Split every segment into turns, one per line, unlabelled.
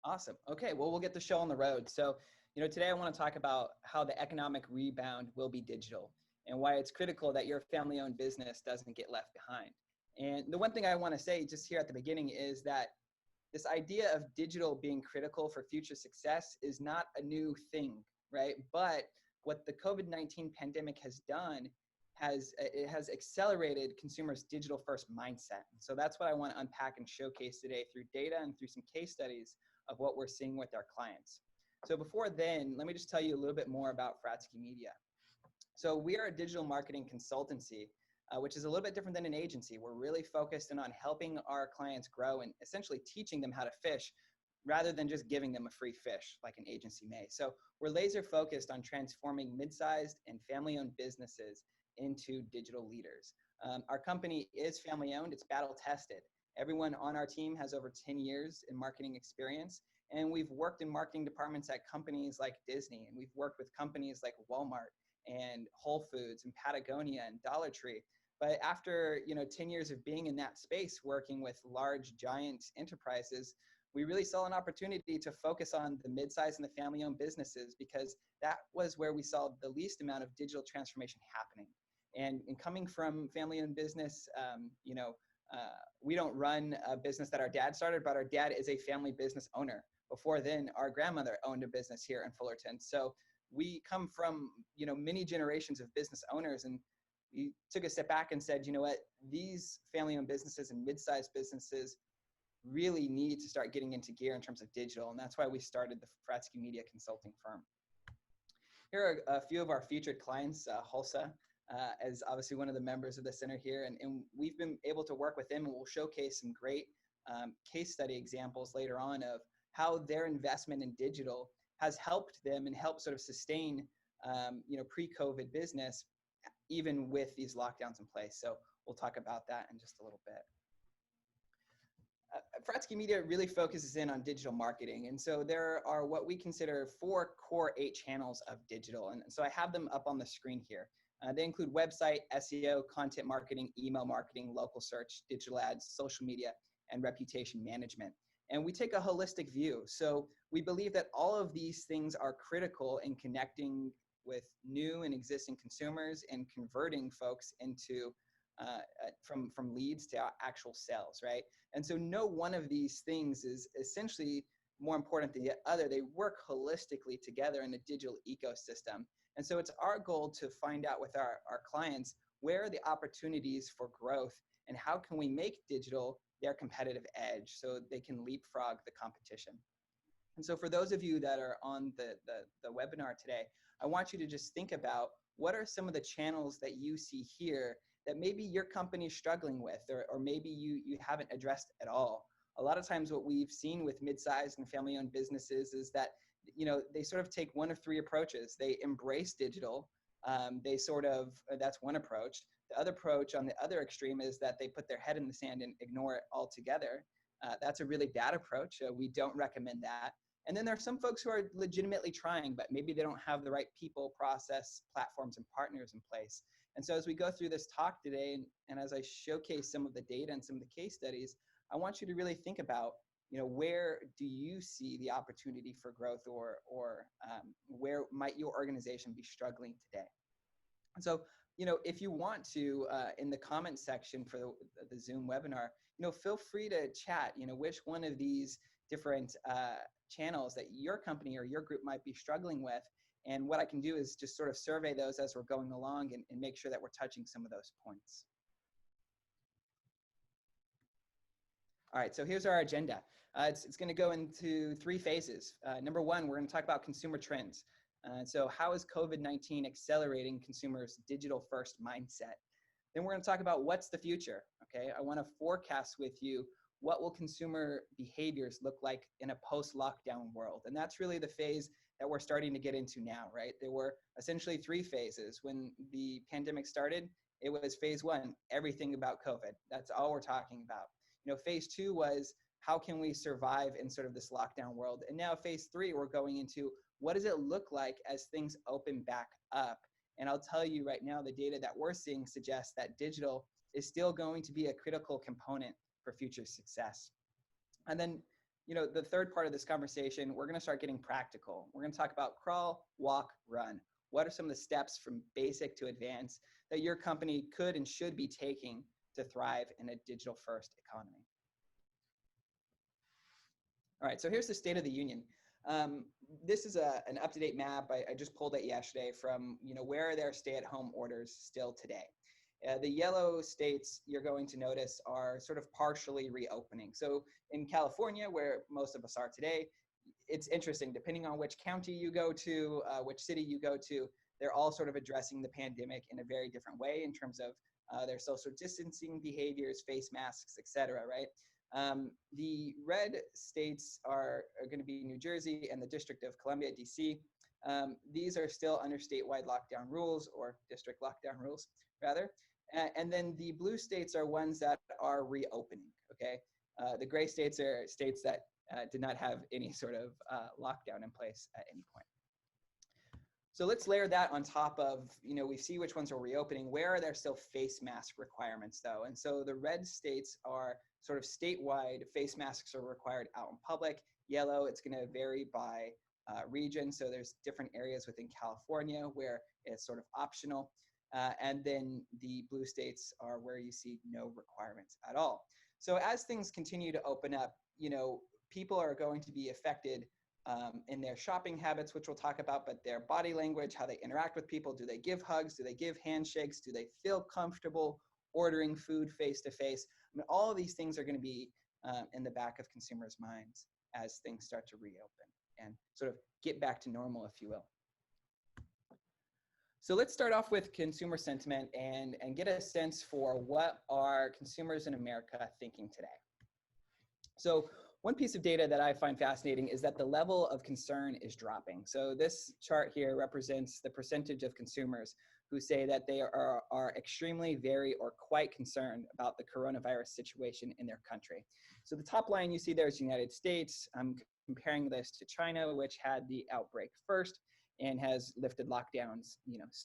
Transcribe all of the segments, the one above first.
Awesome. Okay, well, we'll get the show on the road. So, today I want to talk about how the economic rebound will be digital and why it's critical that your family owned business doesn't get left behind. And the one thing I want to say just here at the beginning is that this idea of digital being critical for future success is not a new thing, right? But what the COVID-19 pandemic has done has accelerated consumers' digital first mindset. So that's what I want to unpack and showcase today through data and through some case studies of what we're seeing with our clients. So before then, let me just tell you a little bit more about Fratsky Media. So we are a digital marketing consultancy, which is a little bit different than an agency. We're really focused in on helping our clients grow and essentially teaching them how to fish rather than just giving them a free fish like an agency may. So we're laser focused on transforming mid-sized and family-owned businesses into digital leaders. Our company is family-owned. It's battle-tested. Everyone on our team has over 10 years in marketing experience, and we've worked in marketing departments at companies like Disney, and we've worked with companies like Walmart and Whole Foods and Patagonia and Dollar Tree. But after 10 years of being in that space, working with large, giant enterprises, we really saw an opportunity to focus on the mid-sized and the family-owned businesses because that was where we saw the least amount of digital transformation happening. And coming from family-owned business, we don't run a business that our dad started, but our dad is a family business owner. Before then, our grandmother owned a business here in Fullerton. So we come from many generations of business owners, and we took a step back and said, you know what, these family-owned businesses and mid-sized businesses really need to start getting into gear in terms of digital, and that's why we started the Fratsky Media Consulting firm. Here are a few of our featured clients. Hulsa as obviously one of the members of the center here, and we've been able to work with them, and we'll showcase some great case study examples later on of how their investment in digital has helped them and helped sort of sustain pre-COVID business even with these lockdowns in place. So we'll talk about that in just a little bit. Fratsky Media really focuses in on digital marketing. And so there are what we consider 4 core 8 channels of digital. And so I have them up on the screen here. They include website, SEO, content marketing, email marketing, local search, digital ads, social media, and reputation management. And we take a holistic view. So we believe that all of these things are critical in connecting with new and existing consumers and converting folks into from leads to actual sales, right? And so no one of these things is essentially more important than the other. They work holistically together in a digital ecosystem. And so it's our goal to find out with our clients where are the opportunities for growth and how can we make digital their competitive edge so they can leapfrog the competition. And so for those of you that are on the webinar today, I want you to just think about what are some of the channels that you see here that maybe your company is struggling with, or maybe you haven't addressed at all. A lot of times what we've seen with mid-sized and family-owned businesses is that they sort of take one of 3 approaches. They embrace digital. That's one approach. The other approach on the other extreme is that they put their head in the sand and ignore it altogether. That's a really bad approach. We don't recommend that. And then there are some folks who are legitimately trying, but maybe they don't have the right people, process, platforms, and partners in place. And so as we go through this talk today, and as I showcase some of the data and some of the case studies, I want you to really think about, where do you see the opportunity for growth, or where might your organization be struggling today? And so, if you want to, in the comments section for the Zoom webinar, feel free to chat, which one of these different channels that your company or your group might be struggling with. And what I can do is just sort of survey those as we're going along and make sure that we're touching some of those points. All right, so here's our agenda. It's going to go into 3 phases. Number 1, we're going to talk about consumer trends. So how is COVID-19 accelerating consumers' digital-first mindset? Then we're going to talk about what's the future, okay? I want to forecast with you what will consumer behaviors look like in a post-lockdown world. And that's really the phase that we're starting to get into now, right? There were essentially 3 phases. When the pandemic started, it was phase 1, everything about COVID. That's all we're talking about. Phase 2 was how can we survive in sort of this lockdown world? And now phase 3, we're going into what does it look like as things open back up? And I'll tell you right now, the data that we're seeing suggests that digital is still going to be a critical component for future success. And then, the third part of this conversation, we're going to start getting practical. We're going to talk about crawl, walk, run. What are some of the steps from basic to advanced that your company could and should be taking to thrive in a digital first economy? All right, so here's the State of the Union. This is an up-to-date map. I just pulled it yesterday from, where are there stay-at-home orders still today. The yellow states you're going to notice are sort of partially reopening. So in California, where most of us are today, it's interesting, depending on which county you go to, which city you go to, they're all sort of addressing the pandemic in a very different way in terms of their social distancing behaviors, face masks, et cetera, right? The red states are going to be New Jersey and the District of Columbia, DC. These are still under statewide lockdown rules, or district lockdown rules, rather. And then the blue states are ones that are reopening, okay? The gray states are states that did not have any sort of lockdown in place at any point. So let's layer that on top of, we see which ones are reopening. Where are there still face mask requirements though? And so the red states are sort of statewide, face masks are required out in public. Yellow, it's gonna vary by region. So there's different areas within California where it's sort of optional. And then the blue states are where you see no requirements at all. So as things continue to open up, people are going to be affected in their shopping habits, which we'll talk about, but their body language, how they interact with people. Do they give hugs? Do they give handshakes? Do they feel comfortable ordering food face to face? I mean, all of these things are going to be in the back of consumers' minds as things start to reopen and sort of get back to normal, if you will. So let's start off with consumer sentiment and get a sense for what are consumers in America thinking today. So one piece of data that I find fascinating is that the level of concern is dropping. So this chart here represents the percentage of consumers who say that they are extremely, very, or quite concerned about the coronavirus situation in their country. So the top line you see there is the United States. I'm comparing this to China, which had the outbreak first and has lifted lockdowns,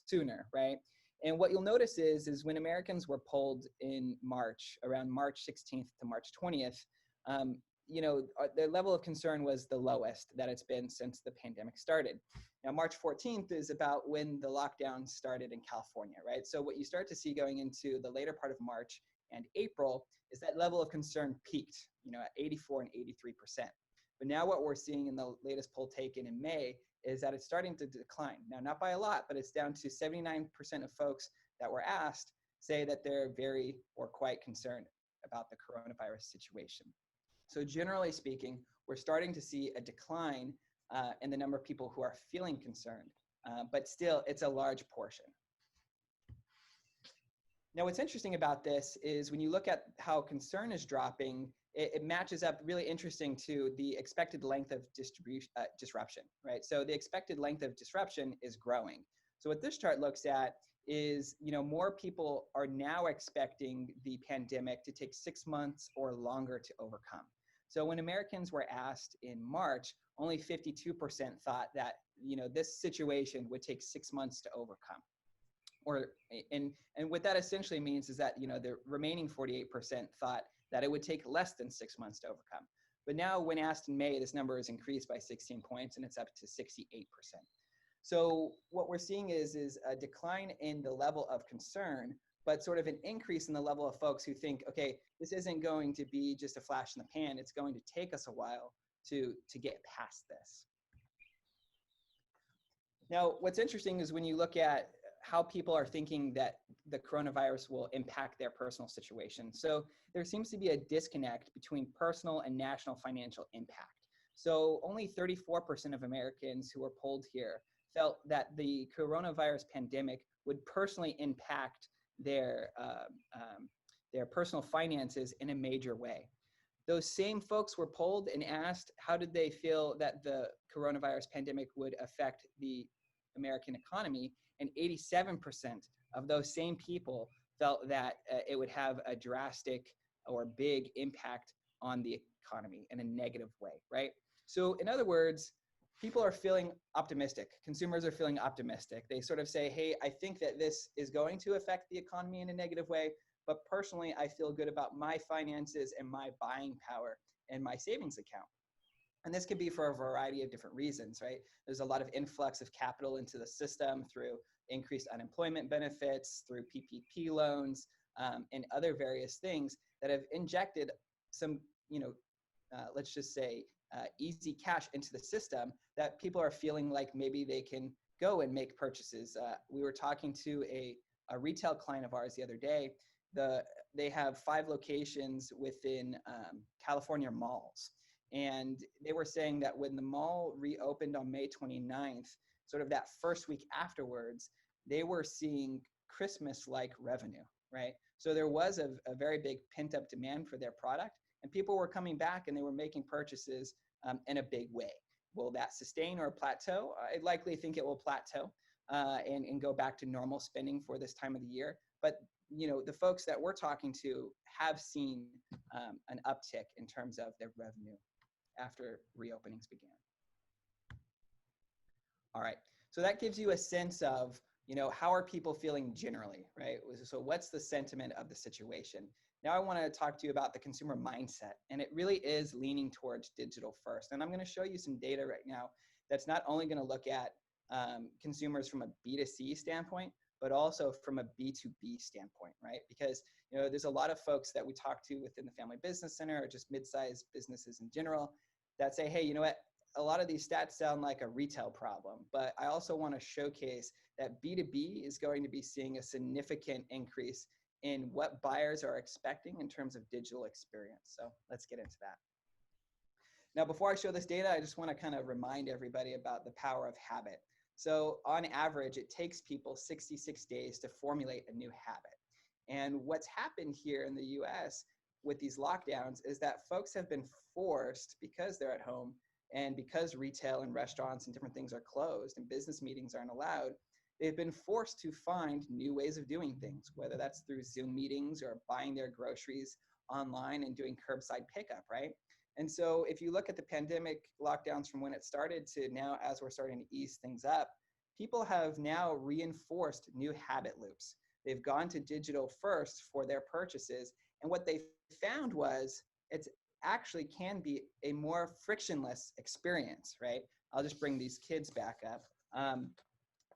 sooner, right? And what you'll notice is when Americans were polled in March, around March 16th to March 20th, their level of concern was the lowest that it's been since the pandemic started. Now, March 14th is about when the lockdown started in California, right? So what you start to see going into the later part of March and April is that level of concern peaked, at 84 and 83%. But now what we're seeing in the latest poll taken in May is that it's starting to decline. Now, not by a lot, but it's down to 79% of folks that were asked say that they're very or quite concerned about the coronavirus situation. So generally speaking, we're starting to see a decline in the number of people who are feeling concerned, but still it's a large portion. Now, what's interesting about this is when you look at how concern is dropping, it matches up really interesting to the expected length of disruption, right? So the expected length of disruption is growing. So what this chart looks at is, more people are now expecting the pandemic to take 6 months or longer to overcome. So when Americans were asked in March, only 52% thought that, this situation would take 6 months to overcome. And what that essentially means is that, the remaining 48% thought that it would take less than 6 months to overcome. But now when asked in May, this number is increased by 16 points and it's up to 68%. So what we're seeing is a decline in the level of concern, but sort of an increase in the level of folks who think, okay, this isn't going to be just a flash in the pan. It's going to take us a while to get past this. Now, what's interesting is when you look at how people are thinking that the coronavirus will impact their personal situation. So there seems to be a disconnect between personal and national financial impact. So only 34% of Americans who were polled here felt that the coronavirus pandemic would personally impact their personal finances in a major way. Those same folks were polled and asked how did they feel that the coronavirus pandemic would affect the American economy, and 87% of those same people felt that it would have a drastic or big impact on the economy in a negative way, right? So in other words, people are feeling optimistic. Consumers are feeling optimistic. They sort of say, hey, I think that this is going to affect the economy in a negative way, but personally, I feel good about my finances and my buying power and my savings account. And this could be for a variety of different reasons, right? There's a lot of influx of capital into the system through increased unemployment benefits, through PPP loans, and other various things that have injected some, let's just say, easy cash into the system that people are feeling like maybe they can go and make purchases. We were talking to a retail client of ours the other day. They have 5 locations within California malls. And they were saying that when the mall reopened on May 29th, sort of that first week afterwards, they were seeing Christmas-like revenue, right? So there was a very big pent-up demand for their product, and people were coming back and they were making purchases in a big way. Will that sustain or plateau? I likely think it will plateau and go back to normal spending for this time of the year. But the folks that we're talking to have seen an uptick in terms of their revenue after reopenings began. All right, so that gives you a sense of, how are people feeling generally, right? So what's the sentiment of the situation? Now I want to talk to you about the consumer mindset, and it really is leaning towards digital first. And I'm going to show you some data right now that's not only going to look at consumers from a B2C standpoint, but also from a B2B standpoint, right? Because there's a lot of folks that we talk to within the Family Business Center or just mid-sized businesses in general that say, hey, you know what? A lot of these stats sound like a retail problem, but I also want to showcase that B2B is going to be seeing a significant increase in what buyers are expecting in terms of digital experience. So let's get into that. Now, before I show this data, I just want to kind of remind everybody about the power of habit. So on average, it takes people 66 days to formulate a new habit. And what's happened here in the US with these lockdowns is that folks have been forced, because they're at home and because retail and restaurants and different things are closed and business meetings aren't allowed, they've been forced to find new ways of doing things, whether that's through Zoom meetings or buying their groceries online and doing curbside pickup, right? And so if you look at the pandemic lockdowns from when it started to now, as we're starting to ease things up, people have now reinforced new habit loops. They've gone to digital first for their purchases. And what they found was it's actually can be a more frictionless experience, right? I'll just bring these kids back up.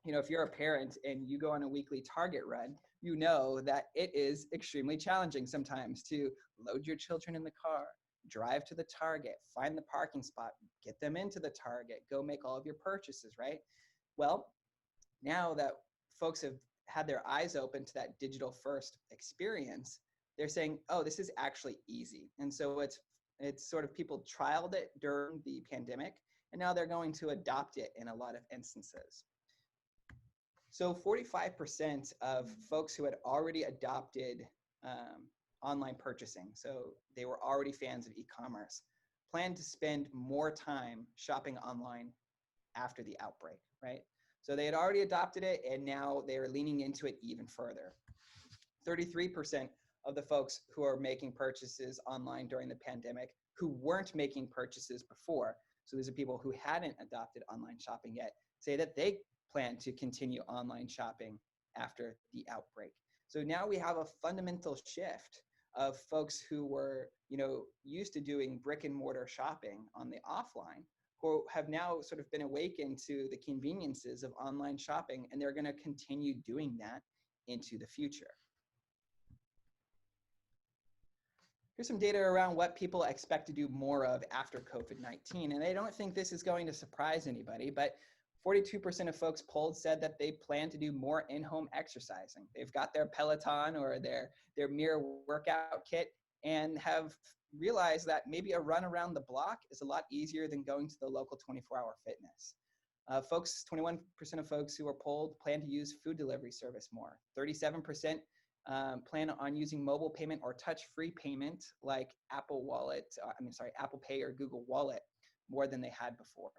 If you're a parent and you go on a weekly Target run, you know that it is extremely challenging sometimes to load your children in the car, drive to the Target, find the parking spot, get them into the Target, go make all of your purchases, right? Well, now that folks have had their eyes open to that digital first experience, they're saying, oh, this is actually easy. And so it's sort of people trialed it during the pandemic, and now they're going to adopt it in a lot of instances. So 45% of folks who had already adopted online purchasing, so they were already fans of e-commerce, plan to spend more time shopping online after the outbreak, right? So they had already adopted it, and now they are leaning into it even further. 33% of the folks who are making purchases online during the pandemic who weren't making purchases before, so these are people who hadn't adopted online shopping yet, say that they plan to continue online shopping after the outbreak. So now we have a fundamental shift of folks who were, used to doing brick and mortar shopping on the offline, who have now sort of been awakened to the conveniences of online shopping, and they're going to continue doing that into the future. Here's some data around what people expect to do more of after COVID-19. And I don't think this is going to surprise anybody, but 42% of folks polled said that they plan to do more in-home exercising. They've got their Peloton or their Mirror workout kit and have realized that maybe a run around the block is a lot easier than going to the local 24-hour fitness. 21% of folks who were polled plan to use food delivery service more. 37% plan on using mobile payment or touch-free payment like Apple Pay or Google Wallet more than they had before.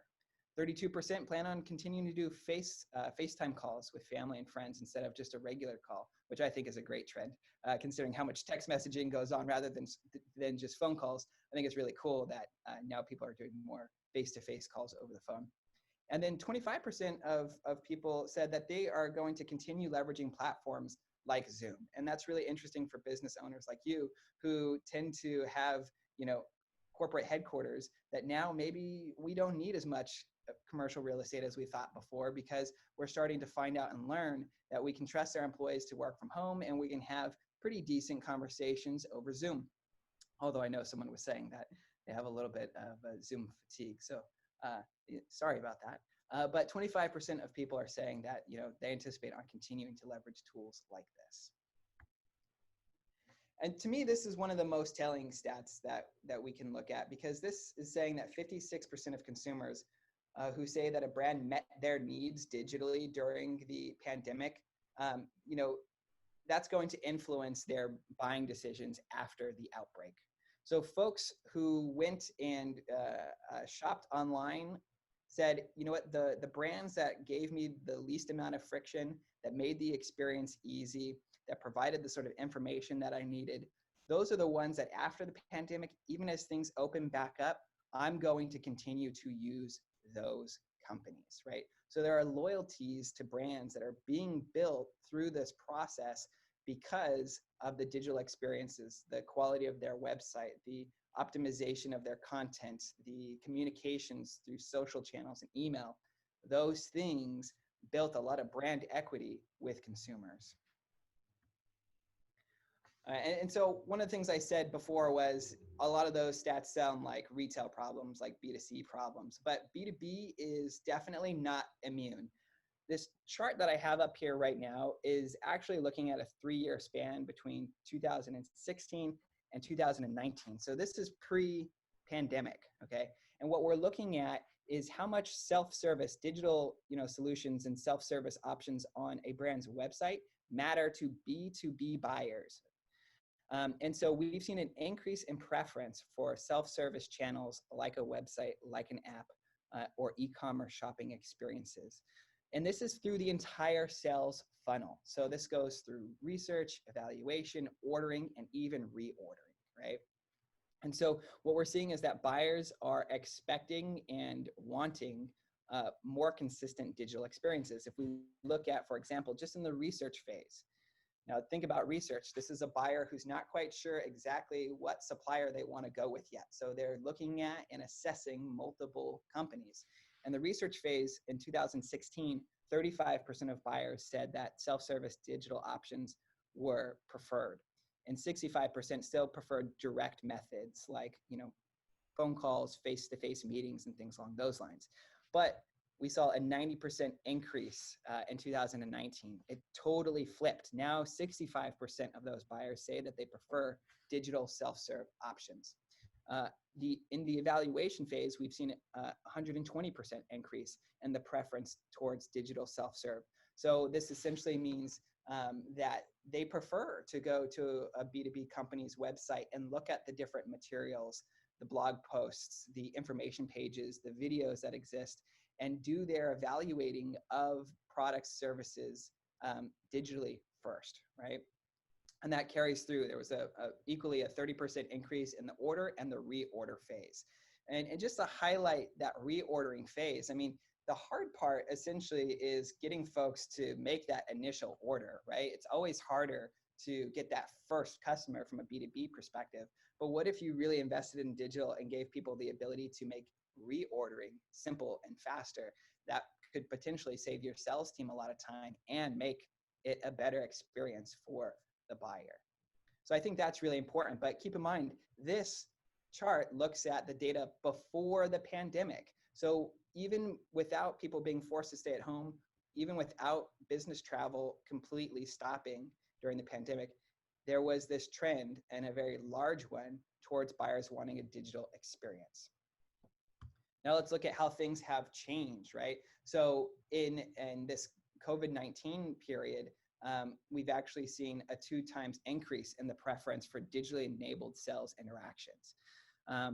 32% plan on continuing to do FaceTime calls with family and friends instead of just a regular call, which I think is a great trend, considering how much text messaging goes on rather than just phone calls. I think it's really cool that now people are doing more face-to-face calls over the phone. And then 25% of people said that they are going to continue leveraging platforms like Zoom. And that's really interesting for business owners like you who tend to have, corporate headquarters that now maybe we don't need as much commercial real estate as we thought before, because we're starting to find out and learn that we can trust our employees to work from home and we can have pretty decent conversations over Zoom. Although I know someone was saying that they have a little bit of Zoom fatigue. So sorry about that. But 25% of people are saying that, they anticipate on continuing to leverage tools like this. And to me, this is one of the most telling stats that we can look at, because this is saying that 56% of consumers who say that a brand met their needs digitally during the pandemic, that's going to influence their buying decisions after the outbreak. So folks who went and shopped online said, you know what, the brands that gave me the least amount of friction, that made the experience easy, that provided the sort of information that I needed, those are the ones that after the pandemic, even as things open back up, I'm going to continue to use those companies, right? So there are loyalties to brands that are being built through this process because of the digital experiences, the quality of their website, the optimization of their content, the communications through social channels and email. Those things built a lot of brand equity with consumers. And so one of the things I said before was a lot of those stats sound like retail problems, like B2C problems, but B2B is definitely not immune. This chart that I have up here right now is actually looking at a 3-year span between 2016 and 2019. So this is pre-pandemic, okay? And what we're looking at is how much self-service, digital solutions and self-service options on a brand's website matter to B2B buyers. And so we've seen an increase in preference for self-service channels like a website, like an app, or e-commerce shopping experiences. And this is through the entire sales funnel. So this goes through research, evaluation, ordering, and even reordering, right? And so what we're seeing is that buyers are expecting and wanting more consistent digital experiences. If we look at, for example, just in the research phase. Now think about research. This is a buyer who's not quite sure exactly what supplier they want to go with yet. So they're looking at and assessing multiple companies. And the research phase in 2016, 35% of buyers said that self-service digital options were preferred. And 65% still preferred direct methods like, phone calls, face-to-face meetings, and things along those lines. But we saw a 90% increase in 2019. It totally flipped. Now 65% of those buyers say that they prefer digital self-serve options. In the evaluation phase, we've seen a 120% increase in the preference towards digital self-serve. So this essentially means that they prefer to go to a B2B company's website and look at the different materials, the blog posts, the information pages, the videos that exist, and do their evaluating of products, services digitally first, right? And that carries through. There was equally a 30% increase in the order and the reorder phase. And just to highlight that reordering phase, I mean, the hard part essentially is getting folks to make that initial order, right? It's always harder to get that first customer from a B2B perspective. But what if you really invested in digital and gave people the ability to make reordering simple and faster? That could potentially save your sales team a lot of time and make it a better experience for the buyer. So I think that's really important. But keep in mind, this chart looks at the data before the pandemic. So even without people being forced to stay at home, even without business travel completely stopping during the pandemic, there was this trend, and a very large one, towards buyers wanting a digital experience. Now let's look at how things have changed, right? So in this COVID-19 period, we've actually seen a 2x increase in the preference for digitally enabled sales interactions.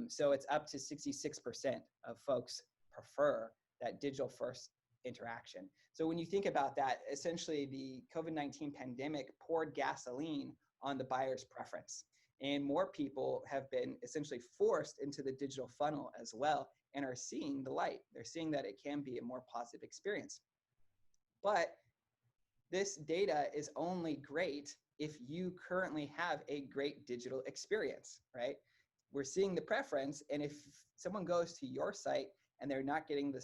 So it's up to 66% of folks prefer that digital first interaction. So when you think about that, essentially the COVID-19 pandemic poured gasoline on the buyer's preference. And more people have been essentially forced into the digital funnel as well and are seeing the light. They're seeing that it can be a more positive experience. But this data is only great if you currently have a great digital experience, right? we're seeing the preference. And if someone goes to your site and they're not getting the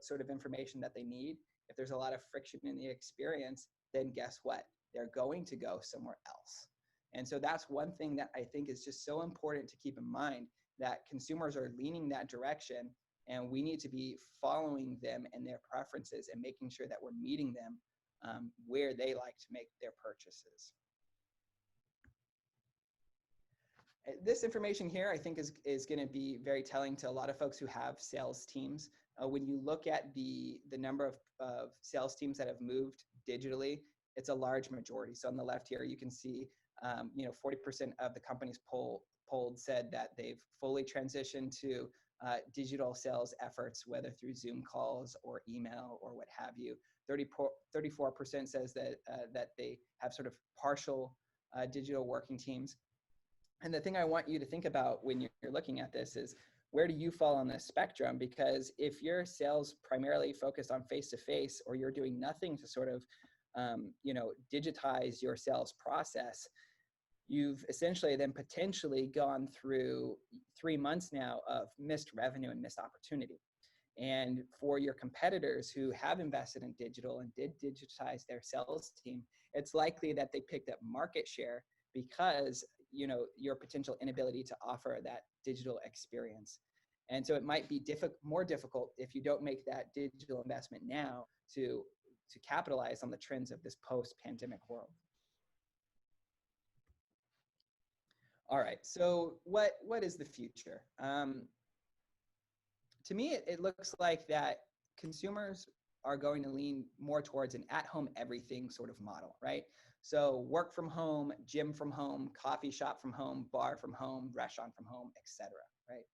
sort of information that they need, if there's a lot of friction in the experience, then guess what? They're going to go somewhere else. And so that's one thing that I think is just so important to keep in mind, that consumers are leaning that direction, and we need to be following them and their preferences and making sure that we're meeting them where they like to make their purchases. This information here, I think, is going to be very telling to a lot of folks who have sales teams. When you look at the number of sales teams that have moved digitally, it's a large majority. So on the left here, you can see, 40% of the companies polled said that they've fully transitioned to digital sales efforts, whether through Zoom calls or email or what have you. 34% says that they have sort of partial digital working teams. And the thing I want you to think about when you're looking at this is, where do you fall on this spectrum? Because if your sales primarily focused on face-to-face, or you're doing nothing to sort of, digitize your sales process, you've essentially then potentially gone through 3 months now of missed revenue and missed opportunity. And for your competitors who have invested in digital and did digitize their sales team, it's likely that they picked up market share because your potential inability to offer that digital experience. And so it might be more difficult if you don't make that digital investment now to capitalize on the trends of this post-pandemic world. All right, so what is the future? To me, it looks like that consumers are going to lean more towards an at-home everything sort of model, right? So work from home, gym from home, coffee shop from home, bar from home, restaurant from home, etc. Right?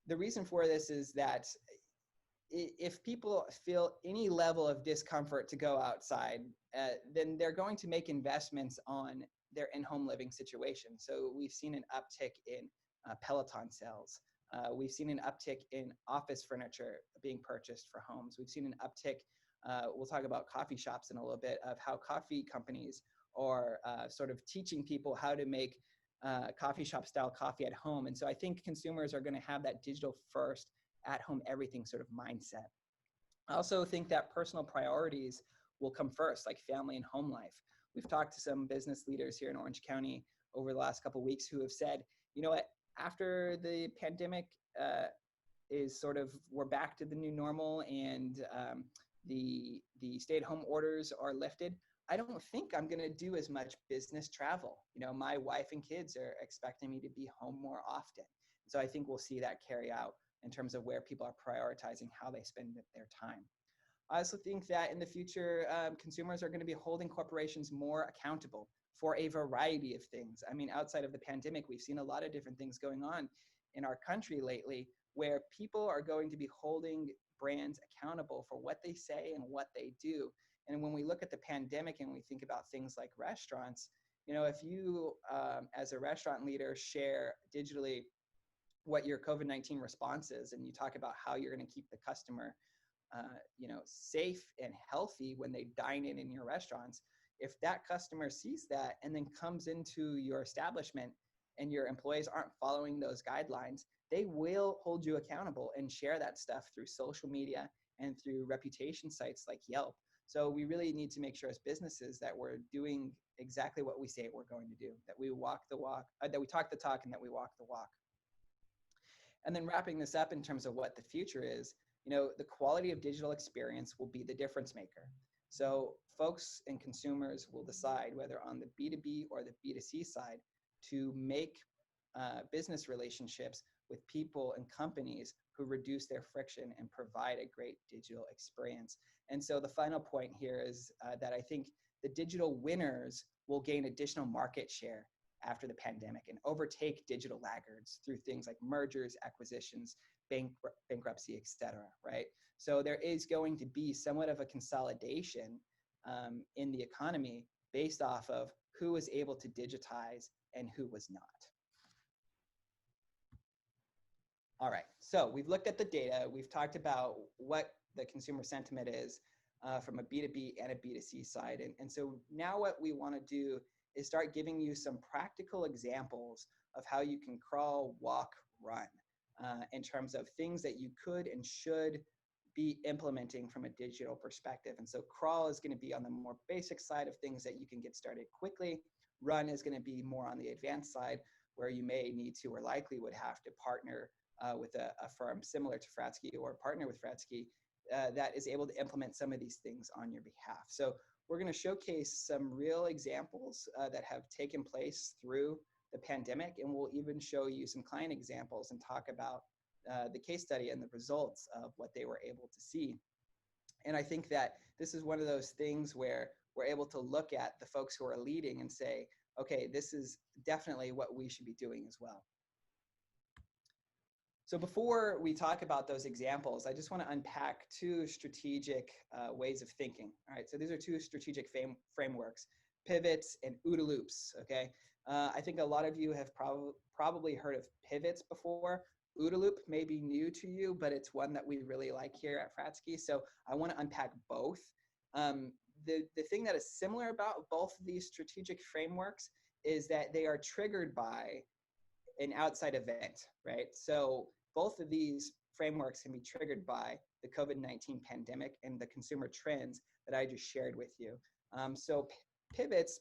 The reason for this is that if people feel any level of discomfort to go outside, then they're going to make investments on their in-home living situation. So we've seen an uptick in Peloton sales. We've seen an uptick in office furniture being purchased for homes. We've seen an uptick, we'll talk about coffee shops in a little bit, of how coffee companies are sort of teaching people how to make coffee shop style coffee at home. And so I think consumers are going to have that digital first, at home everything sort of mindset. I also think that personal priorities will come first, like family and home life. We've talked to some business leaders here in Orange County over the last couple of weeks who have said, you know what, after the pandemic is sort of, we're back to the new normal, and the stay-at-home orders are lifted, I don't think I'm going to do as much business travel. My wife and kids are expecting me to be home more often. So I think we'll see that carry out in terms of where people are prioritizing how they spend their time. I also think that in the future, consumers are going to be holding corporations more accountable for a variety of things. I mean, outside of the pandemic, we've seen a lot of different things going on in our country lately, where people are going to be holding brands accountable for what they say and what they do. And when we look at the pandemic and we think about things like restaurants, if you, as a restaurant leader, share digitally what your COVID-19 response is, and you talk about how you're going to keep the customer safe and healthy when they dine in your restaurants, if that customer sees that and then comes into your establishment and your employees aren't following those guidelines, they will hold you accountable and share that stuff through social media and through reputation sites like Yelp. So we really need to make sure as businesses that we're doing exactly what we say we're going to do, that we walk the walk, that we talk the talk, and that we walk the walk. And then wrapping this up in terms of what the future is, the quality of digital experience will be the difference maker. So folks and consumers will decide whether on the B2B or the B2C side to make business relationships with people and companies who reduce their friction and provide a great digital experience. And so the final point here is that I think the digital winners will gain additional market share after the pandemic and overtake digital laggards through things like mergers, acquisitions, bankruptcy, et cetera, right? So there is going to be somewhat of a consolidation in the economy based off of who was able to digitize and who was not. All right, so we've looked at the data. We've talked about what the consumer sentiment is from a B2B and a B2C side. And so now what we want to do is start giving you some practical examples of how you can crawl, walk, run in terms of things that you could and should be implementing from a digital perspective. And so crawl is going to be on the more basic side of things that you can get started quickly. Run is going to be more on the advanced side, where you may need to or likely would have to partner with a firm similar to Fratzke, or partner with Fratzke that is able to implement some of these things on your behalf. So we're going to showcase some real examples that have taken place through the pandemic, and we'll even show you some client examples and talk about the case study and the results of what they were able to see. And I think that this is one of those things where we're able to look at the folks who are leading and say, okay, this is definitely what we should be doing as well. So before we talk about those examples, I just want to unpack two strategic ways of thinking. All right, so these are two strategic frameworks, pivots and OODA loops, okay? I think a lot of you have probably heard of pivots before. OODA loop may be new to you, but it's one that we really like here at Fratzke. So I want to unpack both. The thing that is similar about both of these strategic frameworks is that they are triggered by an outside event, right? So both of these frameworks can be triggered by the COVID-19 pandemic and the consumer trends that I just shared with you. So pivots,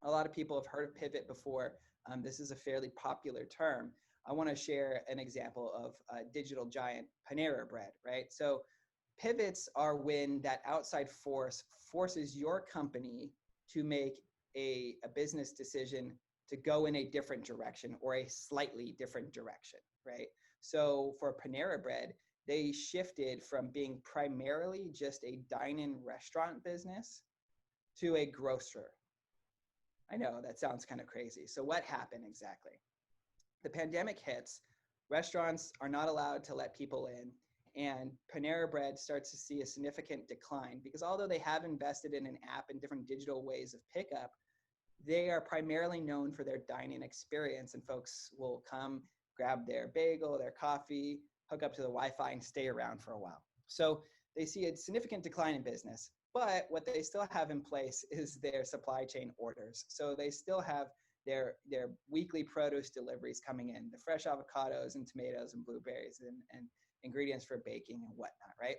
a lot of people have heard of pivot before. This is a fairly popular term. I want to share an example of digital giant Panera Bread, right? So pivots are when that outside force forces your company to make a business decision to go in a different direction or a slightly different direction, right? So for Panera Bread, they shifted from being primarily just a dine-in restaurant business to a grocer. I know that sounds kind of crazy. So what happened exactly? The pandemic hits, restaurants are not allowed to let people in, and Panera Bread starts to see a significant decline because although they have invested in an app and different digital ways of pickup, they are primarily known for their dining experience, and folks will come, grab their bagel, their coffee, hook up to the Wi-Fi, and stay around for a while. So they see a significant decline in business, but what they still have in place is their supply chain orders. So they still have their weekly produce deliveries coming in, the fresh avocados and tomatoes and blueberries and ingredients for baking and whatnot, right?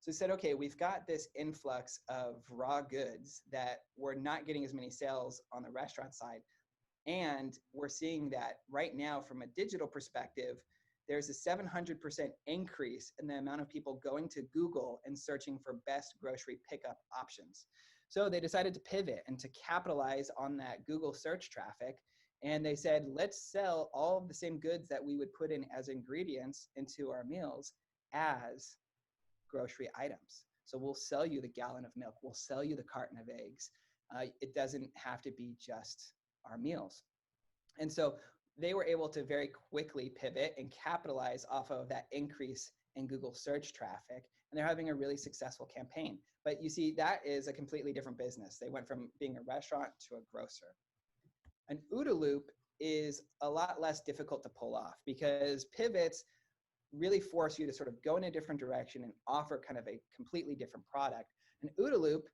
So we said, okay, we've got this influx of raw goods that we're not getting as many sales on the restaurant side. And we're seeing that right now from a digital perspective, there's a 700% increase in the amount of people going to Google and searching for best grocery pickup options. So they decided to pivot and to capitalize on that Google search traffic. And they said, let's sell all of the same goods that we would put in as ingredients into our meals as grocery items. So we'll sell you the gallon of milk. We'll sell you the carton of eggs. It doesn't have to be just our meals. And so they were able to very quickly pivot and capitalize off of that increase in Google search traffic. And they're having a really successful campaign. But you see, that is a completely different business. They went from being a restaurant to a grocer. An OODA loop is a lot less difficult to pull off because pivots really force you to sort of go in a different direction and offer kind of a completely different product. An OODA loop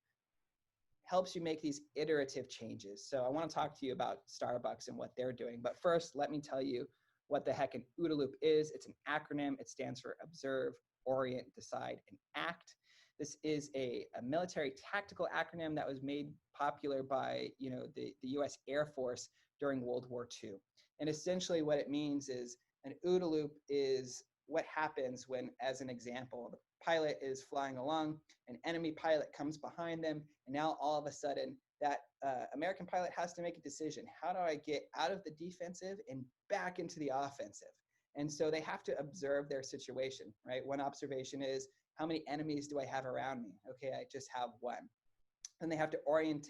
helps you make these iterative changes. So I want to talk to you about Starbucks and what they're doing. But first, let me tell you what the heck an OODA loop is. It's an acronym. It stands for Observe, Orient, Decide, and Act. This is a military tactical acronym that was made popular by the US Air Force during World War II. And essentially what it means is an OODA loop is what happens when, as an example, the pilot is flying along, an enemy pilot comes behind them, and now all of a sudden that American pilot has to make a decision. How do I get out of the defensive and back into the offensive? And so they have to observe their situation, right? One observation is, how many enemies do I have around me? Okay, I just have one. And they have to orient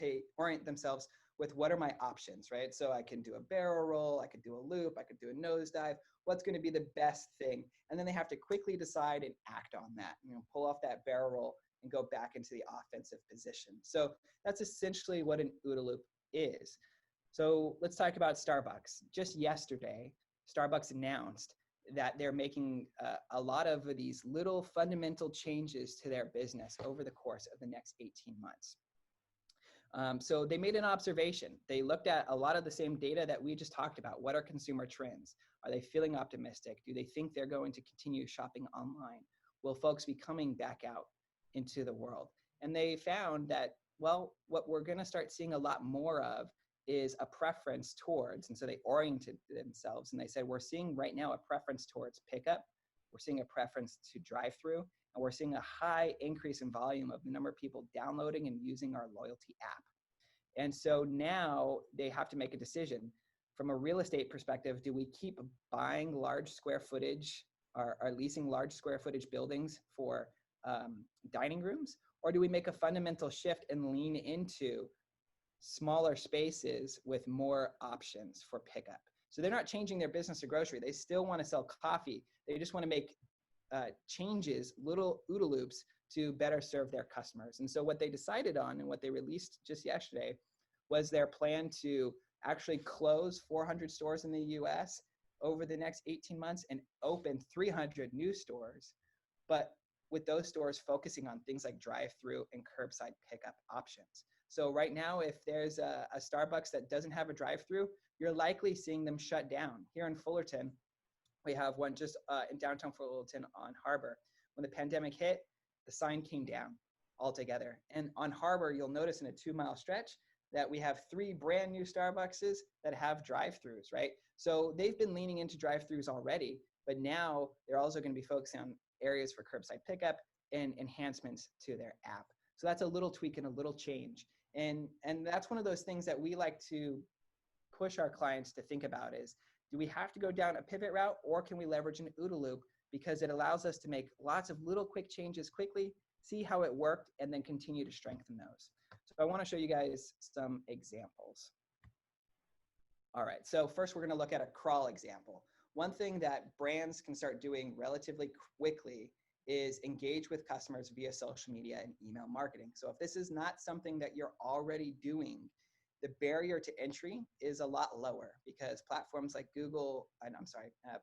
themselves with what are my options, right? So I can do a barrel roll, I could do a loop, I could do a nosedive. What's going to be the best thing? And then they have to quickly decide and act on that. Pull off that barrel roll and go back into the offensive position. So that's essentially what an OODA loop is. So let's talk about Starbucks. Just yesterday, Starbucks announced that they're making a lot of these little fundamental changes to their business over the course of the next 18 months. So they made an observation. They looked at a lot of the same data that we just talked about. What are consumer trends? Are they feeling optimistic? Do they think they're going to continue shopping online? Will folks be coming back out into the world? And they found that, well, what we're going to start seeing a lot more of is a preference towards, and so they oriented themselves and they said, we're seeing right now a preference towards pickup. We're seeing a preference to drive-through, and we're seeing a high increase in volume of the number of people downloading and using our loyalty app. And so now they have to make a decision. From a real estate perspective, do we keep buying large square footage or leasing large square footage buildings for dining rooms? Or do we make a fundamental shift and lean into smaller spaces with more options for pickup? So they're not changing their business to grocery. They still want to sell coffee. They just want to make changes, little OODA loops to better serve their customers. And so what they decided on and what they released just yesterday was their plan to actually close 400 stores in the US over the next 18 months and open 300 new stores, but with those stores focusing on things like drive-through and curbside pickup options. So right now, if there's a Starbucks that doesn't have a drive-through, you're likely seeing them shut down. Here in Fullerton, we have one just in downtown Fullerton on Harbor. When the pandemic hit, the sign came down altogether. And on Harbor, you'll notice in a 2-mile stretch that we have 3 brand new Starbuckses that have drive-throughs, right? So they've been leaning into drive-throughs already, but now they're also going to be focusing on areas for curbside pickup and enhancements to their app. So that's a little tweak and a little change. And that's one of those things that we like to push our clients to think about is, do we have to go down a pivot route, or can we leverage an OODA loop? Because it allows us to make lots of little quick changes quickly, see how it worked, and then continue to strengthen those. So I want to show you guys some examples. All right, so first we're going to look at a crawl example. One thing that brands can start doing relatively quickly is engage with customers via social media and email marketing. So if this is not something that you're already doing, the barrier to entry is a lot lower because platforms like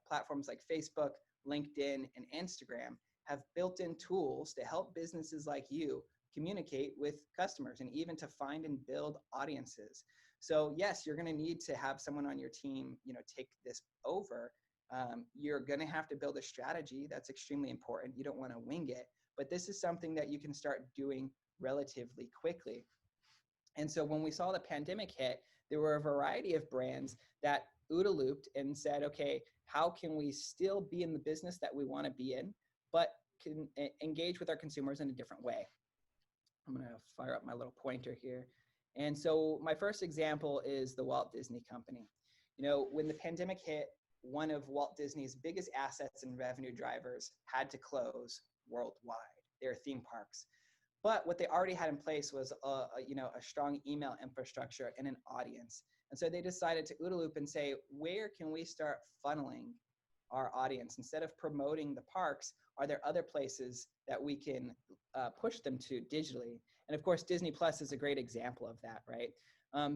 platforms like Facebook, LinkedIn, and Instagram have built-in tools to help businesses like you communicate with customers and even to find and build audiences. So yes, you're going to need to have someone on your team, take this over. You're going to have to build a strategy. That's extremely important. You don't want to wing it, but this is something that you can start doing relatively quickly. And so when we saw the pandemic hit, there were a variety of brands that OODA looped and said, okay, how can we still be in the business that we want to be in, but can engage with our consumers in a different way? I'm going to fire up my little pointer here. And so my first example is the Walt Disney Company. When the pandemic hit, one of Walt Disney's biggest assets and revenue drivers had to close worldwide, their theme parks. But what they already had in place was a strong email infrastructure and an audience. And so they decided to OODA loop and say, where can we start funneling our audience? Instead of promoting the parks, are there other places that we can push them to digitally? And of course, Disney Plus is a great example of that, right?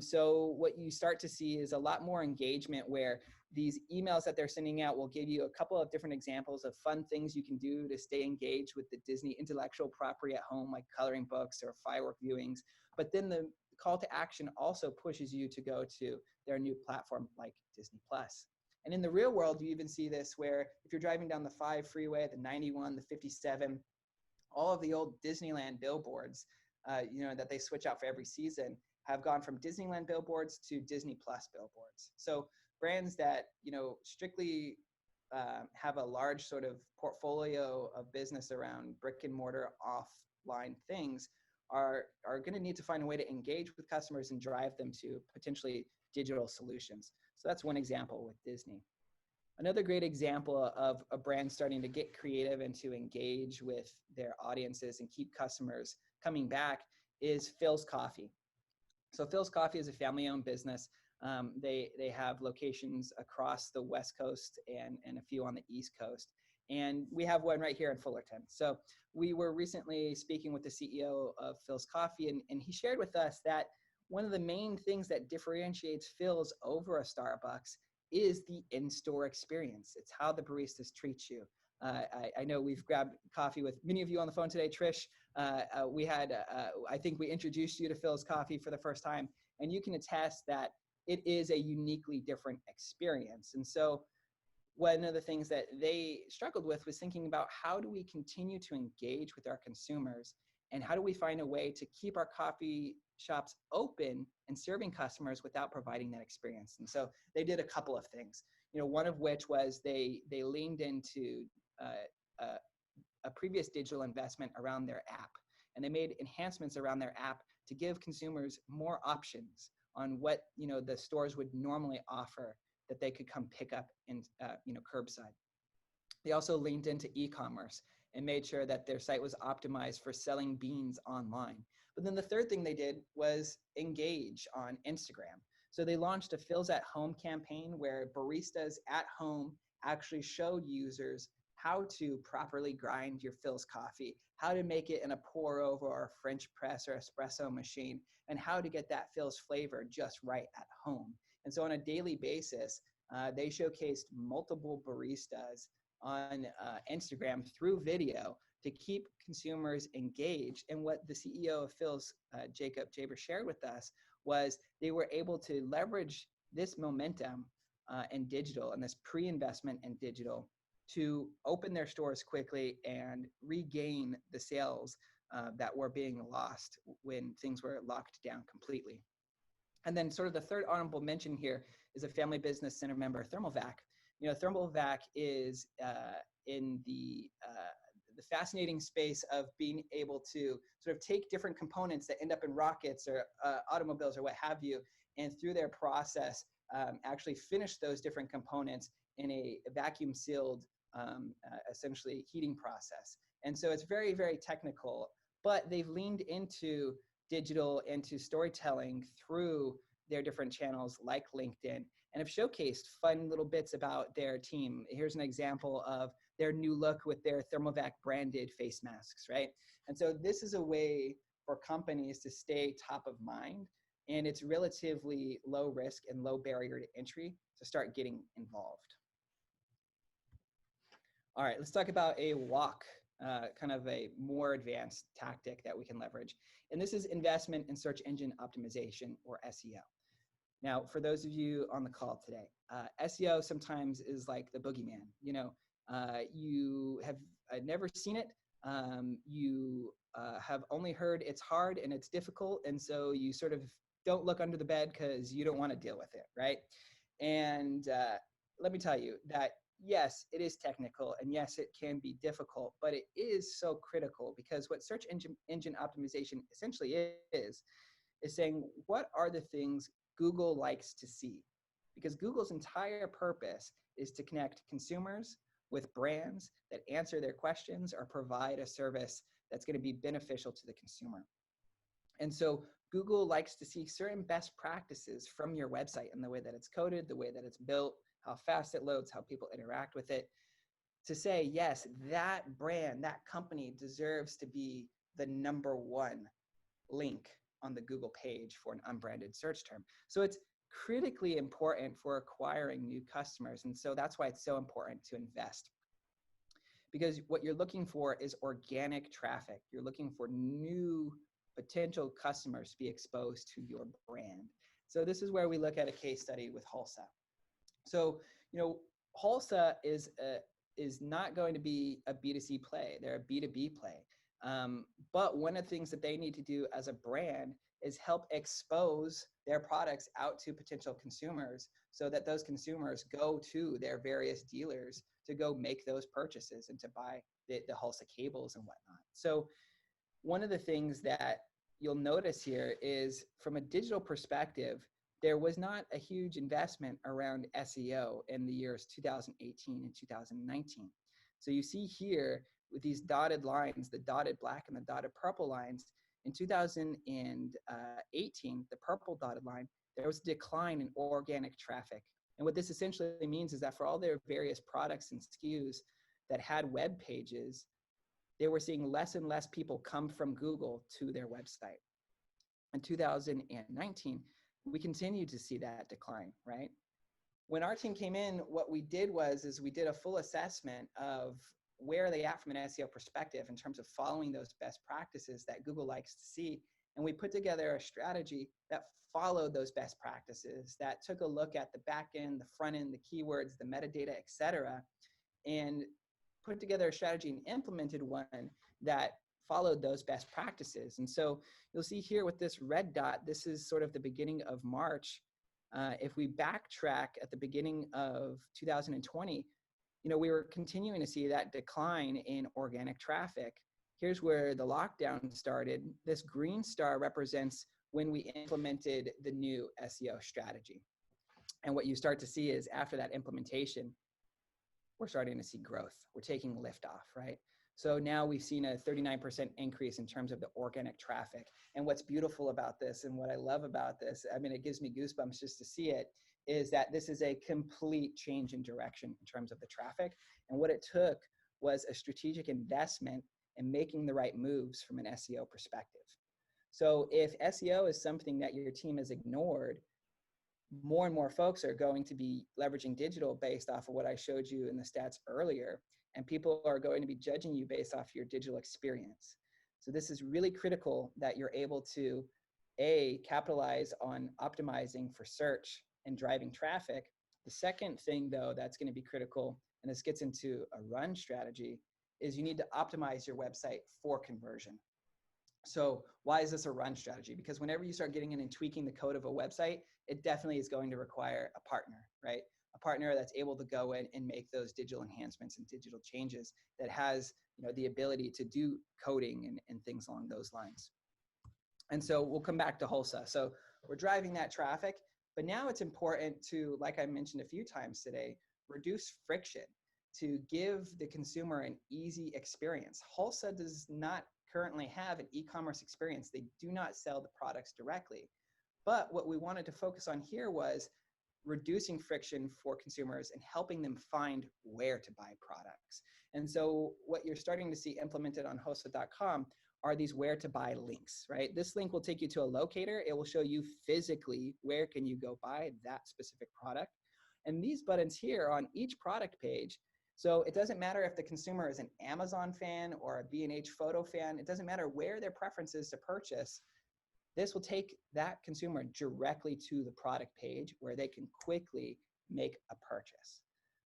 So what you start to see is a lot more engagement where these emails that they're sending out will give you a couple of different examples of fun things you can do to stay engaged with the Disney intellectual property at home, like coloring books or firework viewings. But then the call to action also pushes you to go to their new platform like Disney Plus. And in the real world, you even see this where if you're driving down the 5 freeway, the 91, the 57, all of the old Disneyland billboards, that they switch out for every season have gone from Disneyland billboards to Disney Plus billboards. So brands that, strictly have a large sort of portfolio of business around brick and mortar offline things are going to need to find a way to engage with customers and drive them to potentially digital solutions. So that's one example with Disney. Another great example of a brand starting to get creative and to engage with their audiences and keep customers coming back is Philz Coffee. So Philz Coffee is a family-owned business. They have locations across the West Coast and a few on the East Coast. And we have one right here in Fullerton. So we were recently speaking with the CEO of Philz Coffee, and he shared with us that one of the main things that differentiates Philz over a Starbucks is the in-store experience. It's how the baristas treat you. I know we've grabbed coffee with many of you on the phone today. Trish I think we introduced you to Phil's Coffee for the first time, and you can attest that it is a uniquely different experience. And so one of the things that they struggled with was thinking about how do we continue to engage with our consumers, and how do we find a way to keep our coffee shops open and serving customers without providing that experience. And so they did a couple of things, one of which was they leaned into a previous digital investment around their app, and they made enhancements around their app to give consumers more options on what the stores would normally offer that they could come pick up in curbside. They also leaned into e-commerce and made sure that their site was optimized for selling beans online. But then the third thing they did was engage on Instagram. So they launched a Phil's at Home campaign where baristas at home actually showed users how to properly grind your Phil's coffee, how to make it in a pour over or a French press or espresso machine, and how to get that Phil's flavor just right at home. And so on a daily basis, they showcased multiple baristas on Instagram through video to keep consumers engaged. And what the CEO of Phil's, Jacob Jaber, shared with us was they were able to leverage this momentum in digital and this pre-investment in digital to open their stores quickly and regain the sales that were being lost when things were locked down completely. And then sort of the third honorable mention here is a Family Business Center member, Thermalvac. Thermalvac is in the fascinating space of being able to sort of take different components that end up in rockets or automobiles or what have you, and through their process, actually finish those different components in a vacuum sealed, essentially heating process. And so it's very, very technical, but they've leaned into digital, into storytelling through their different channels like LinkedIn, and have showcased fun little bits about their team. Here's an example of their new look with their Thermalvac branded face masks, right? And so this is a way for companies to stay top of mind, and it's relatively low risk and low barrier to entry to start getting involved. All right, let's talk about a walk, kind of a more advanced tactic that we can leverage. And this is investment in search engine optimization, or SEO. Now, for those of you on the call today, SEO sometimes is like the boogeyman. You have never seen it. You have only heard it's hard and it's difficult. And so you sort of don't look under the bed because you don't want to deal with it, right? And let me tell you that yes, it is technical, and yes, it can be difficult, but it is so critical, because what search engine optimization essentially is saying, what are the things Google likes to see? Because Google's entire purpose is to connect consumers with brands that answer their questions or provide a service that's going to be beneficial to the consumer. And so Google likes to see certain best practices from your website, and the way that it's coded, the way that it's built, how fast it loads, how people interact with it, to say, yes, that brand, that company deserves to be the #1 link on the Google page for an unbranded search term. So it's critically important for acquiring new customers. And so that's why it's so important to invest. Because what you're looking for is organic traffic. You're looking for new potential customers to be exposed to your brand. So this is where we look at a case study with Halsa. So, Halsa is not going to be a B2C play. They're a B2B play. But one of the things that they need to do as a brand is help expose their products out to potential consumers, so that those consumers go to their various dealers to go make those purchases and to buy the Halsa cables and whatnot. So one of the things that you'll notice here is, from a digital perspective, there was not a huge investment around SEO in the years 2018 and 2019. So you see here with these dotted lines, the dotted black and the dotted purple lines, in 2018, the purple dotted line, there was a decline in organic traffic. And what this essentially means is that for all their various products and SKUs that had web pages, they were seeing less and less people come from Google to their website. In 2019, we continued to see that decline, right? When our team came in, what we did was we did a full assessment of where are they at from an SEO perspective in terms of following those best practices that Google likes to see. And we put together a strategy that followed those best practices, that took a look at the back end, the front end, the keywords, the metadata, et cetera, and put together a strategy and implemented one that followed those best practices. And so you'll see here with this red dot, this is sort of the beginning of March. If we backtrack at the beginning of 2020, we were continuing to see that decline in organic traffic. Here's where the lockdown started. This green star represents when we implemented the new SEO strategy. And what you start to see is after that implementation, we're starting to see growth. We're taking lift off, right? So now we've seen a 39% increase in terms of the organic traffic. And what's beautiful about this and what I love about this, I mean, it gives me goosebumps just to see it, is that this is a complete change in direction in terms of the traffic. And what it took was a strategic investment in making the right moves from an SEO perspective. So if SEO is something that your team has ignored, more and more folks are going to be leveraging digital based off of what I showed you in the stats earlier. And people are going to be judging you based off your digital experience. So this is really critical that you're able to, A, capitalize on optimizing for search and driving traffic. The second thing, though, that's going to be critical, and this gets into a run strategy, is you need to optimize your website for conversion. So why is this a run strategy? Because whenever you start getting in and tweaking the code of a website, it definitely is going to require a partner, right? A partner that's able to go in and make those digital enhancements and digital changes, that has the ability to do coding and things along those lines. And so we'll come back to Hulsa. So we're driving that traffic, but now it's important to, like I mentioned a few times today, reduce friction to give the consumer an easy experience. Hulsa does not currently have an e-commerce experience. They do not sell the products directly. But what we wanted to focus on here was reducing friction for consumers and helping them find where to buy products. And so what you're starting to see implemented on Hulsa.com are these where to buy links, right? This link will take you to a locator. It will show you physically where can you go buy that specific product. And these buttons here on each product page, so it doesn't matter if the consumer is an Amazon fan or a B&H photo fan, it doesn't matter where their preference is to purchase. This will take that consumer directly to the product page where they can quickly make a purchase.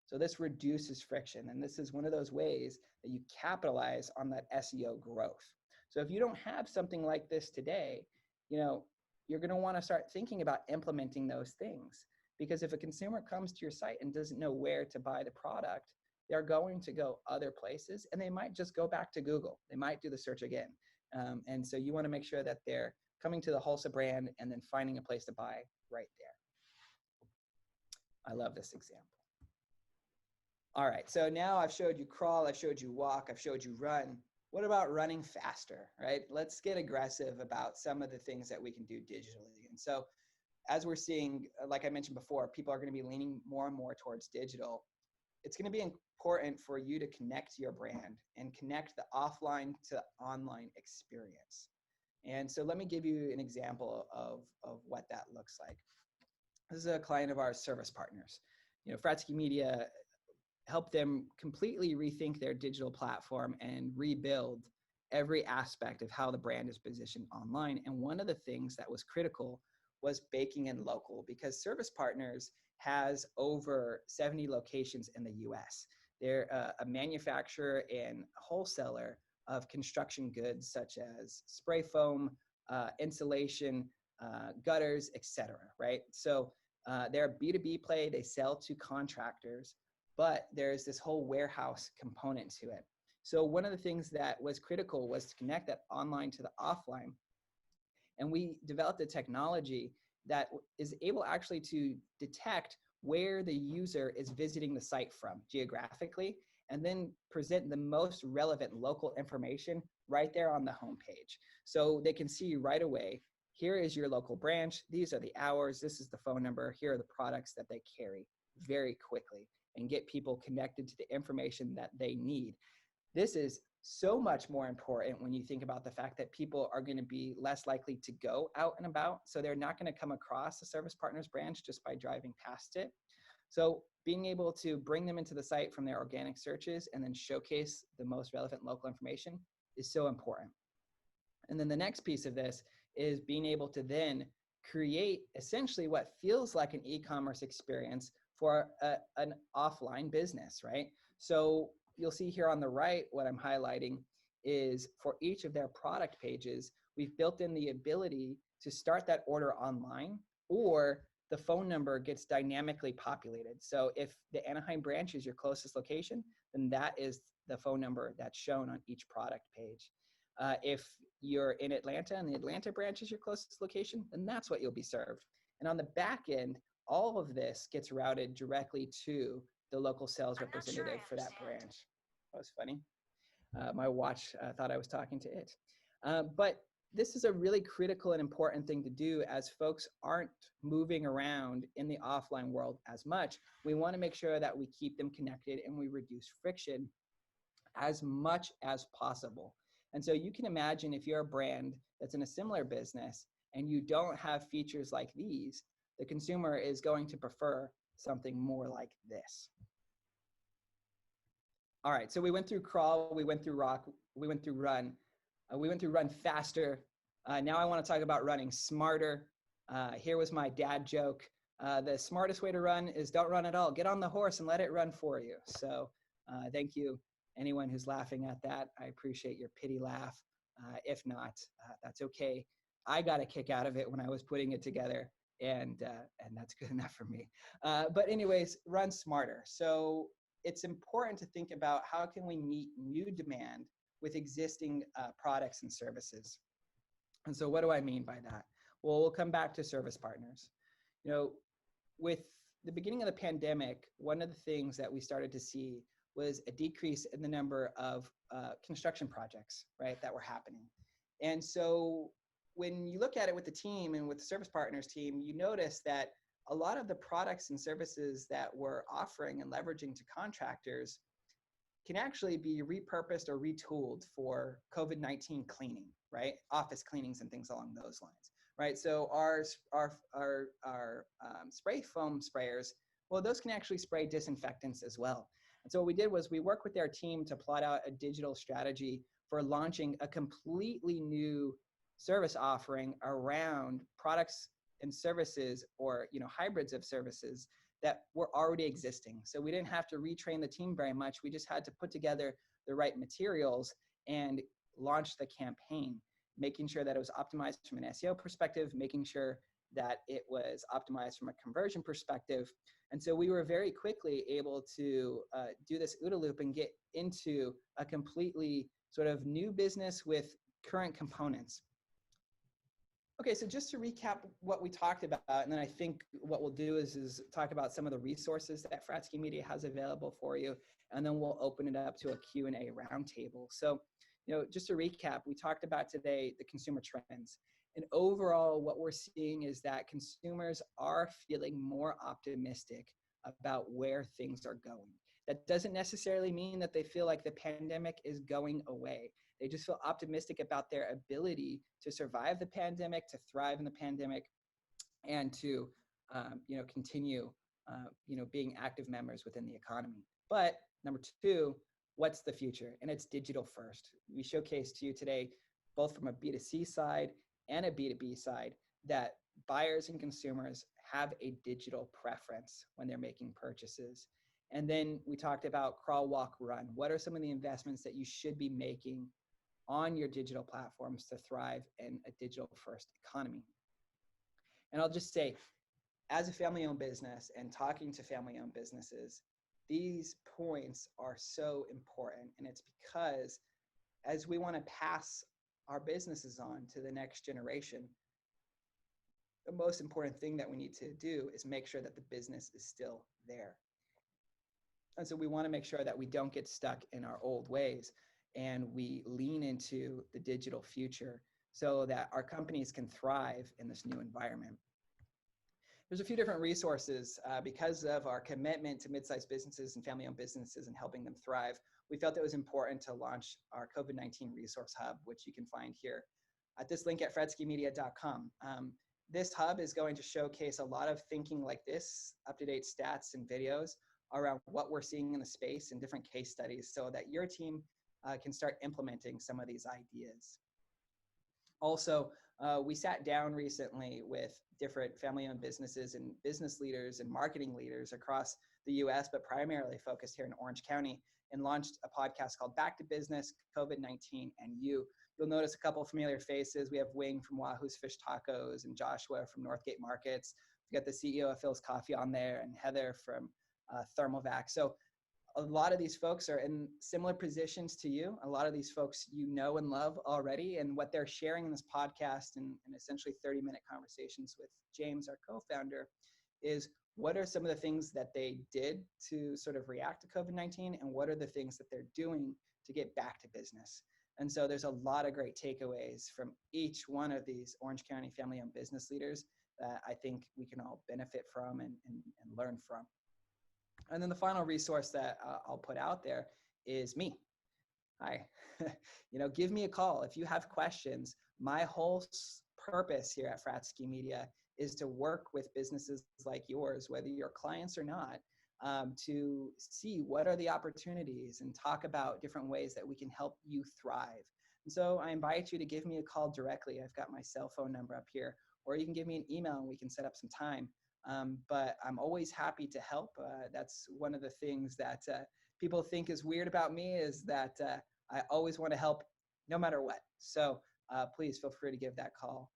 So this reduces friction, and this is one of those ways that you capitalize on that SEO growth. So if you don't have something like this today, you're going to want to start thinking about implementing those things, because if a consumer comes to your site and doesn't know where to buy the product, they're going to go other places, and they might just go back to Google. They might do the search again. And so you want to make sure that they're coming to the Hulsa brand and then finding a place to buy right there. I love this example. All right, so now I've showed you crawl, I've showed you walk, I've showed you run. What about running faster, right? Let's get aggressive about some of the things that we can do digitally. And so as we're seeing, like I mentioned before, people are going to be leaning more and more towards digital. It's going to be important for you to connect your brand and connect the offline to online experience. And so let me give you an example of what that looks like. This is a client of ours, Service Partners. Fratsky Media helped them completely rethink their digital platform and rebuild every aspect of how the brand is positioned online. And one of the things that was critical was baking in local, because Service Partners has over 70 locations in the US. They're a manufacturer and wholesaler of construction goods such as spray foam, insulation, gutters, etc. Right? So they're a B2B play. They sell to contractors, but there's this whole warehouse component to it. So one of the things that was critical was to connect that online to the offline. And we developed a technology that is able actually to detect where the user is visiting the site from geographically, and then present the most relevant local information right there on the homepage. So they can see right away, here is your local branch, these are the hours, this is the phone number, here are the products that they carry, very quickly, and get people connected to the information that they need. This is so much more important when you think about the fact that people are going to be less likely to go out and about. So they're not going to come across a Service Partners branch just by driving past it. So being able to bring them into the site from their organic searches and then showcase the most relevant local information is so important. And then the next piece of this is being able to then create essentially what feels like an e-commerce experience for an offline business, right? So you'll see here on the right, what I'm highlighting is for each of their product pages, we've built in the ability to start that order online, or the phone number gets dynamically populated. So if the Anaheim branch is your closest location, then that is the phone number that's shown on each product page. If you're in Atlanta and the Atlanta branch is your closest location, then that's what you'll be served. And on the back end, all of this gets routed directly to the local sales representative for that branch. That was funny. My watch thought I was talking to it. But this is a really critical and important thing to do, as folks aren't moving around in the offline world as much. We want to make sure that we keep them connected and we reduce friction as much as possible. And so you can imagine if you're a brand that's in a similar business and you don't have features like these, the consumer is going to prefer something more like this. All right, so we went through crawl, we went through rock, we went through run, we went through run faster. Now I want to talk about running smarter. Here was my dad joke. The smartest way to run is don't run at all. Get on the horse and let it run for you. So thank you, anyone who's laughing at that. I appreciate your pity laugh. If not, that's okay. I got a kick out of it when I was putting it together, and that's good enough for me. But anyways, run smarter. So it's important to think about how can we meet new demand with existing products and services. And so what do I mean by that? Well, we'll come back to service partners. You know, with the beginning of the pandemic, one of the things that we started to see was a decrease in the number of construction projects, right, that were happening. And so when you look at it with the team and with the service partners team, you notice that a lot of the products and services that we're offering and leveraging to contractors can actually be repurposed or retooled for COVID-19 cleaning, right? Office cleanings and things along those lines, right? So our spray foam sprayers, well, those can actually spray disinfectants as well. And so what we did was we worked with their team to plot out a digital strategy for launching a completely new service offering around products and services, or hybrids of services that were already existing. So we didn't have to retrain the team very much. We just had to put together the right materials and launch the campaign, making sure that it was optimized from an SEO perspective, making sure that it was optimized from a conversion perspective. And so we were very quickly able to do this OODA loop and get into a completely sort of new business with current components. Okay, so just to recap what we talked about, and then I think what we'll do is talk about some of the resources that Fratsky Media has available for you, and then we'll open it up to a Q&A roundtable. So, just to recap, we talked about today the consumer trends. And overall, what we're seeing is that consumers are feeling more optimistic about where things are going. That doesn't necessarily mean that they feel like the pandemic is going away. They just feel optimistic about their ability to survive the pandemic, to thrive in the pandemic, and to continue being active members within the economy. But number two, what's the future? And it's digital first. We showcased to you today, both from a B2C side and a B2B side, that buyers and consumers have a digital preference when they're making purchases. And then we talked about crawl, walk, run. What are some of the investments that you should be making on your digital platforms to thrive in a digital first economy? And I'll just say, as a family-owned business and talking to family-owned businesses, these points are so important. And it's because as we want to pass our businesses on to the next generation, the most important thing that we need to do is make sure that the business is still there. And so we want to make sure that we don't get stuck in our old ways and we lean into the digital future so that our companies can thrive in this new environment. There's a few different resources because of our commitment to mid-sized businesses and family-owned businesses and helping them thrive. We felt it was important to launch our COVID-19 Resource Hub, which you can find here at this link at fratskymedia.com. This hub is going to showcase a lot of thinking like this, up-to-date stats and videos around what we're seeing in the space and different case studies so that your team can start implementing some of these ideas. Also, we sat down recently with different family-owned businesses and business leaders and marketing leaders across the US, but primarily focused here in Orange County, and launched a podcast called Back to Business, COVID-19 and You. You'll notice a couple of familiar faces. We have Wing from Wahoo's Fish Tacos and Joshua from Northgate Markets. We got the CEO of Phil's Coffee on there and Heather from Thermalvac. So a lot of these folks are in similar positions to you. A lot of these folks you know and love already, and what they're sharing in this podcast and essentially 30-minute conversations with James, our co-founder, is what are some of the things that they did to sort of react to COVID-19, and what are the things that they're doing to get back to business. And so there's a lot of great takeaways from each one of these Orange County family-owned business leaders that I think we can all benefit from and learn from. And then the final resource that I'll put out there is me. Hi, give me a call if you have questions. My whole purpose here at Fratsky Media is to work with businesses like yours, whether you're clients or not, to see what are the opportunities and talk about different ways that we can help you thrive. And so I invite you to give me a call directly. I've got my cell phone number up here, or you can give me an email and we can set up some time. But I'm always happy to help. That's one of the things that people think is weird about me, is that I always want to help no matter what. So please feel free to give that call.